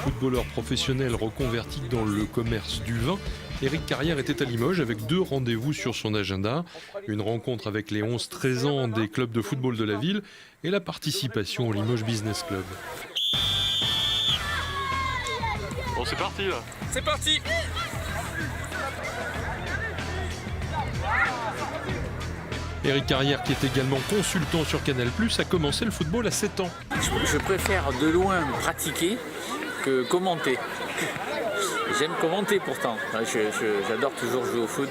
Footballeur professionnel reconverti dans le commerce du vin, Éric Carrière était à Limoges avec 2 rendez-vous sur son agenda. Une rencontre avec les 11-13 ans des clubs de football de la ville et la participation au Limoges Business Club. Bon, c'est parti là. C'est parti. Éric Carrière, qui est également consultant sur Canal+, a commencé le football à 7 ans. Je préfère de loin pratiquer que commenter. J'aime commenter pourtant. J'adore toujours jouer au foot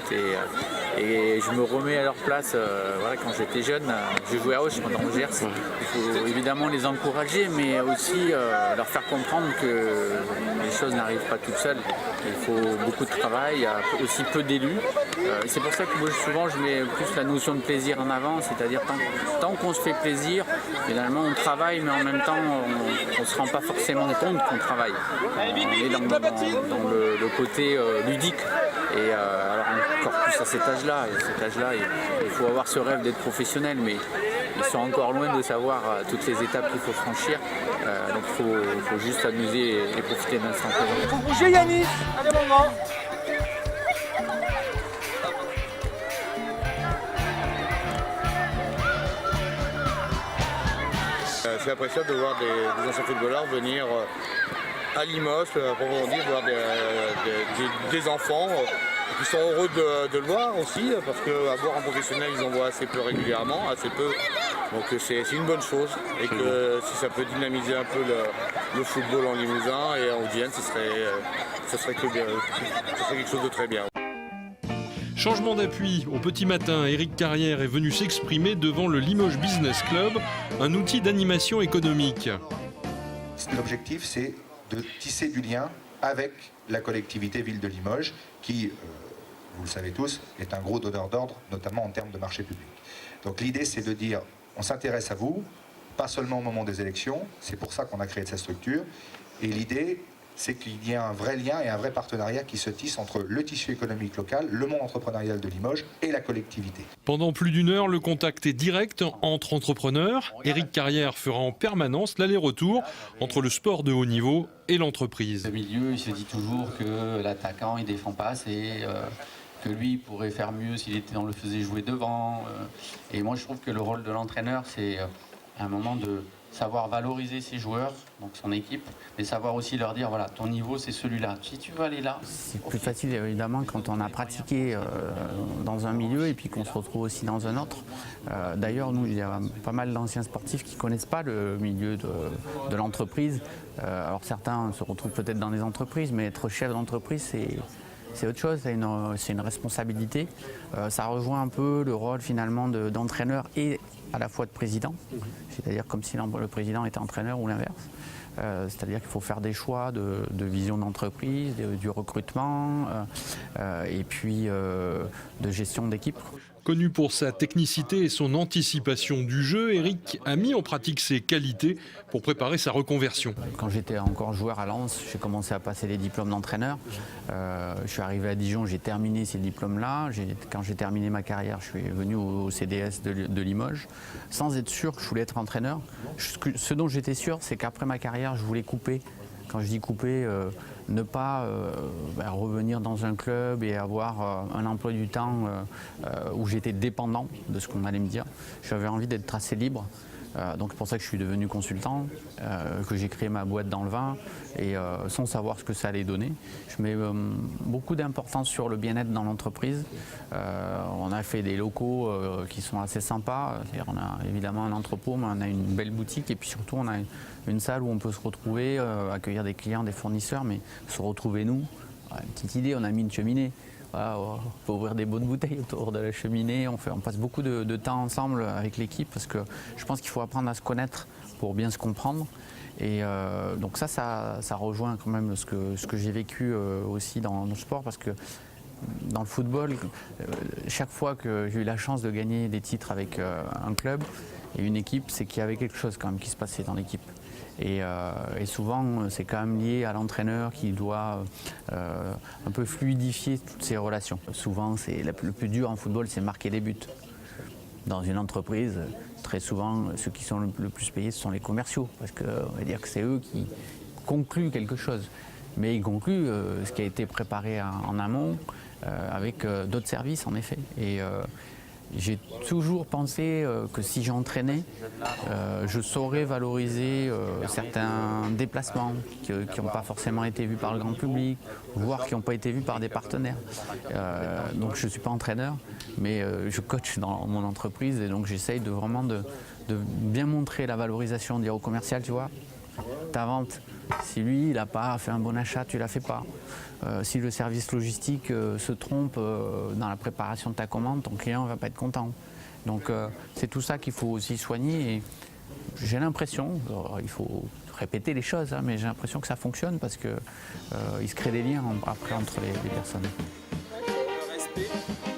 et je me remets à leur place. Voilà, quand j'étais jeune, je jouais à Auch pendant Angers. Il faut évidemment les encourager, mais aussi leur faire comprendre que les choses n'arrivent pas toutes seules. Il faut beaucoup de travail, il y a aussi peu d'élus. C'est pour ça que moi, souvent je mets plus la notion de plaisir en avant, c'est-à-dire tant qu'on se fait plaisir, finalement on travaille, mais en même temps on ne se rend pas forcément compte qu'on travaille. On est dans le côté ludique. Et alors encore plus à cet âge-là, il faut avoir ce rêve d'être professionnel, mais ils sont encore loin de savoir toutes les étapes qu'il faut franchir. Donc il faut juste s'amuser et profiter de l'instant présent. Il faut bouger Yannis, à des moments. C'est appréciable de voir des anciens footballeurs venir à Limoges, pour dire, voir des enfants qui sont heureux de le voir aussi, parce qu'à voir en professionnel, ils en voient assez peu régulièrement, assez peu. Donc c'est une bonne chose, et que si ça peut dynamiser un peu le football en Limousin et en Haute-Vienne, ce serait quelque chose de très bien. Changement d'appui. Au petit matin, Éric Carrière est venu s'exprimer devant le Limoges Business Club, un outil d'animation économique. L'objectif, c'est de tisser du lien avec la collectivité ville de Limoges, qui, vous le savez tous, est un gros donneur d'ordre, notamment en termes de marché public. Donc l'idée, c'est de dire, on s'intéresse à vous, pas seulement au moment des élections, c'est pour ça qu'on a créé cette structure, et l'idée, c'est qu'il y ait un vrai lien et un vrai partenariat qui se tisse entre le tissu économique local, le monde entrepreneurial de Limoges et la collectivité. Pendant plus d'1 heure, le contact est direct entre entrepreneurs. Éric Carrière fera en permanence l'aller-retour entre le sport de haut niveau et l'entreprise. Le milieu, il se dit toujours que l'attaquant, il défend pas assez, que lui pourrait faire mieux s'il le faisait jouer devant. Et moi, je trouve que le rôle de l'entraîneur, c'est un moment de savoir valoriser ses joueurs, donc son équipe, mais savoir aussi leur dire, voilà, ton niveau c'est celui-là, si tu veux aller là. C'est plus facile évidemment quand on a pratiqué dans un milieu et puis qu'on se retrouve aussi dans un autre. D'ailleurs, nous, il y a pas mal d'anciens sportifs qui ne connaissent pas le milieu de l'entreprise. Alors certains se retrouvent peut-être dans des entreprises, mais être chef d'entreprise, c'est autre chose, c'est une responsabilité. Ça rejoint un peu le rôle finalement d'entraîneur et à la fois de président, c'est-à-dire comme si le président était entraîneur ou l'inverse. C'est-à-dire qu'il faut faire des choix de vision d'entreprise, du recrutement et puis de gestion d'équipe. Connu pour sa technicité et son anticipation du jeu, Éric a mis en pratique ses qualités pour préparer sa reconversion. Quand j'étais encore joueur à Lens, j'ai commencé à passer les diplômes d'entraîneur. Je suis arrivé à Dijon, j'ai terminé ces diplômes-là. Quand j'ai terminé ma carrière, je suis venu au CDS de Limoges, sans être sûr que je voulais être entraîneur. Ce dont j'étais sûr, c'est qu'après ma carrière, je voulais couper. Quand je dis couper, ne pas revenir dans un club et avoir un emploi du temps où j'étais dépendant de ce qu'on allait me dire. J'avais envie d'être assez libre. Donc c'est pour ça que je suis devenu consultant, que j'ai créé ma boîte dans le vin et sans savoir ce que ça allait donner. Je mets beaucoup d'importance sur le bien-être dans l'entreprise. On a fait des locaux qui sont assez sympas. On a évidemment un entrepôt, mais on a une belle boutique et puis surtout on a une salle où on peut se retrouver, accueillir des clients, des fournisseurs, mais se retrouver nous. Une petite idée, on a mis une cheminée. Voilà, on peut ouvrir des bonnes bouteilles autour de la cheminée. On passe beaucoup de temps ensemble avec l'équipe parce que je pense qu'il faut apprendre à se connaître pour bien se comprendre. Et donc ça rejoint quand même ce que j'ai vécu aussi dans le sport parce que dans le football, chaque fois que j'ai eu la chance de gagner des titres avec un club et une équipe, c'est qu'il y avait quelque chose quand même qui se passait dans l'équipe. Et souvent, c'est quand même lié à l'entraîneur qui doit un peu fluidifier toutes ces relations. Souvent, le plus dur en football, c'est marquer des buts. Dans une entreprise, très souvent, ceux qui sont le plus payés, ce sont les commerciaux, parce qu'on va dire que c'est eux qui concluent quelque chose. Mais ils concluent ce qui a été préparé en amont avec d'autres services, en effet. Et j'ai toujours pensé que si j'entraînais, je saurais valoriser certains déplacements qui n'ont pas forcément été vus par le grand public, voire qui n'ont pas été vus par des partenaires. Donc je ne suis pas entraîneur, mais je coach dans mon entreprise et donc j'essaye de vraiment de bien montrer la valorisation, dire au commercial, tu vois, ta vente, si lui il n'a pas fait un bon achat, tu ne la fais pas. Si le service logistique se trompe dans la préparation de ta commande, ton client ne va pas être content. Donc c'est tout ça qu'il faut aussi soigner. Et j'ai l'impression, il faut répéter les choses, hein, mais j'ai l'impression que ça fonctionne parce qu'il se crée des liens après entre les personnes. Respect.